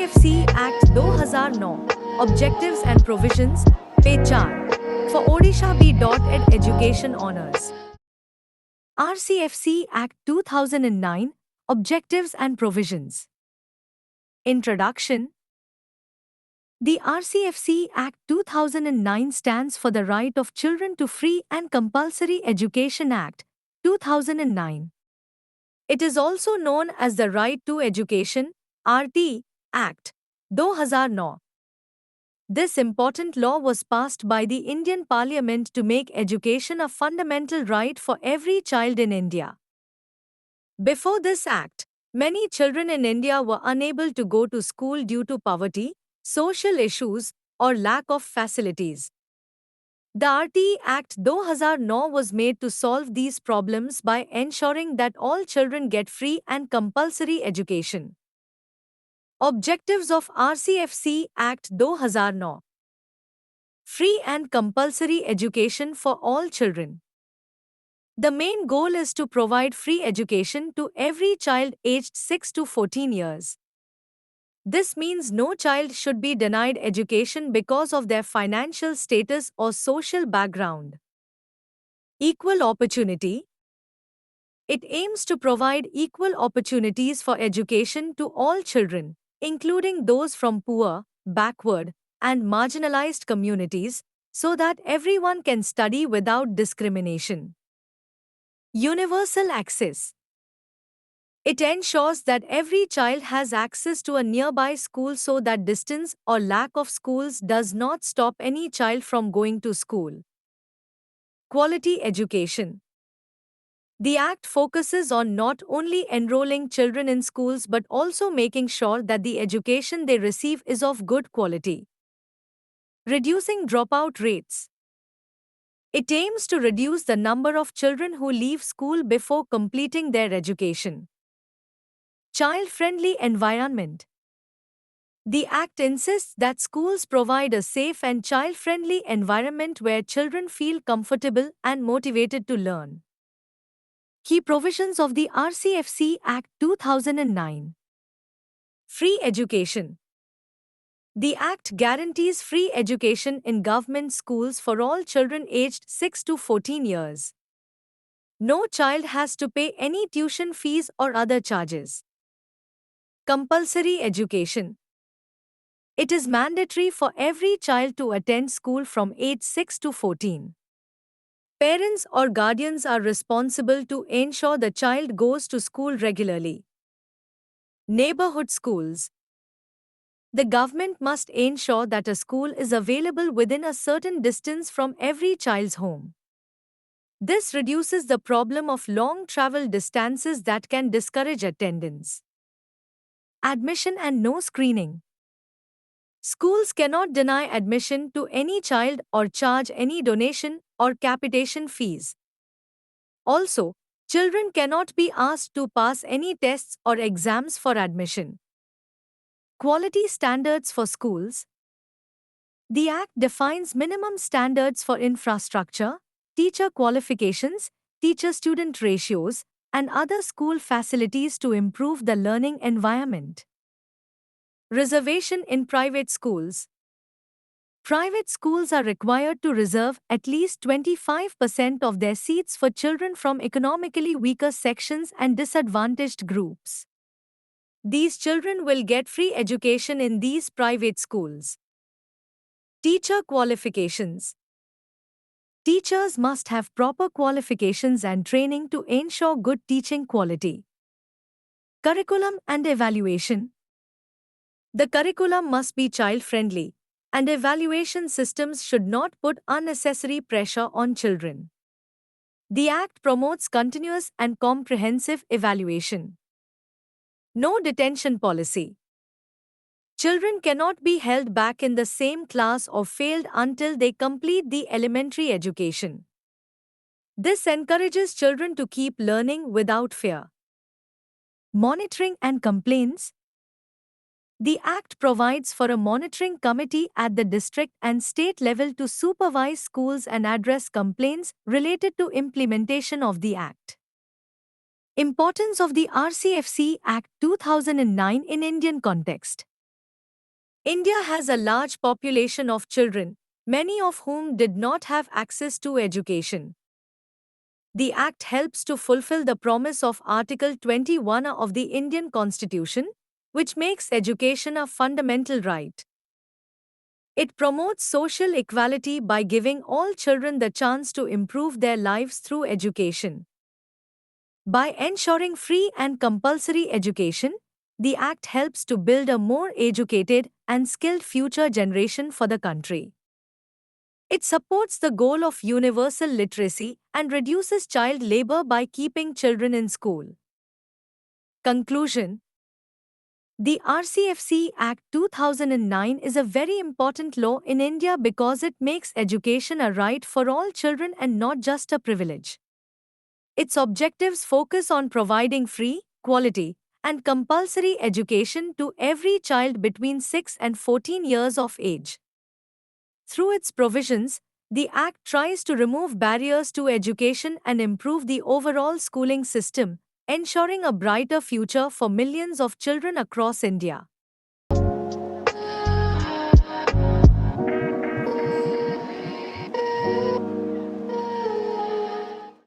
RCFC Act 2009 Objectives and Provisions Page 4 for Odisha B.Ed Education Honours. RCFC Act 2009 Objectives and Provisions. Introduction. The RCFC Act 2009 stands for the Right of Children to Free and Compulsory Education Act 2009. It is also known as the Right to Education RT Act 2009. This important law was passed by the Indian Parliament to make education a fundamental right for every child in India. Before this act, many children in India were unable to go to school due to poverty, social issues, or lack of facilities. The RT Act 2009 was made to solve these problems by ensuring that all children get free and compulsory education. Objectives of RCFC Act 2009. Free and compulsory education for all children. The main goal is to provide free education to every child aged 6 to 14 years. This means no child should be denied education because of their financial status or social background. Equal opportunity. It aims to provide equal opportunities for education to all children, including those from poor, backward, and marginalized communities, so that everyone can study without discrimination. Universal access. It ensures that every child has access to a nearby school so that distance or lack of schools does not stop any child from going to school. Quality education. The Act focuses on not only enrolling children in schools but also making sure that the education they receive is of good quality. Reducing dropout rates. It aims to reduce the number of children who leave school before completing their education. Child-friendly environment. The Act insists that schools provide a safe and child-friendly environment where children feel comfortable and motivated to learn. Key provisions of the RCFC Act 2009. Free education. The Act guarantees free education in government schools for all children aged 6 to 14 years. No child has to pay any tuition fees or other charges. Compulsory education. It is mandatory for every child to attend school from age 6 to 14. Parents or guardians are responsible to ensure the child goes to school regularly. Neighborhood schools. The government must ensure that a school is available within a certain distance from every child's home. This reduces the problem of long travel distances that can discourage attendance. Admission and no screening. Schools cannot deny admission to any child or charge any donation or capitation fees. Also, children cannot be asked to pass any tests or exams for admission. Quality standards for schools. The Act defines minimum standards for infrastructure, teacher qualifications, teacher-student ratios, and other school facilities to improve the learning environment. Reservation in private schools. Private schools are required to reserve at least 25% of their seats for children from economically weaker sections and disadvantaged groups. These children will get free education in these private schools. Teacher qualifications. Teachers must have proper qualifications and training to ensure good teaching quality. Curriculum and evaluation. The curriculum must be child-friendly, and evaluation systems should not put unnecessary pressure on children. The Act promotes continuous and comprehensive evaluation. No detention policy. Children cannot be held back in the same class or failed until they complete the elementary education. This encourages children to keep learning without fear. Monitoring and complaints. The Act provides for a monitoring committee at the district and state level to supervise schools and address complaints related to implementation of the Act. Importance of the RCFC Act 2009 in Indian context. India has a large population of children, many of whom did not have access to education. The Act helps to fulfill the promise of Article 21 of the Indian Constitution, which makes education a fundamental right. It promotes social equality by giving all children the chance to improve their lives through education. By ensuring free and compulsory education, the Act helps to build a more educated and skilled future generation for the country. It supports the goal of universal literacy and reduces child labor by keeping children in school. Conclusion: the RCFC Act 2009 is a very important law in India because it makes education a right for all children and not just a privilege. Its objectives focus on providing free, quality, and compulsory education to every child between 6 and 14 years of age. Through its provisions, the Act tries to remove barriers to education and improve the overall schooling system, ensuring a brighter future for millions of children across India.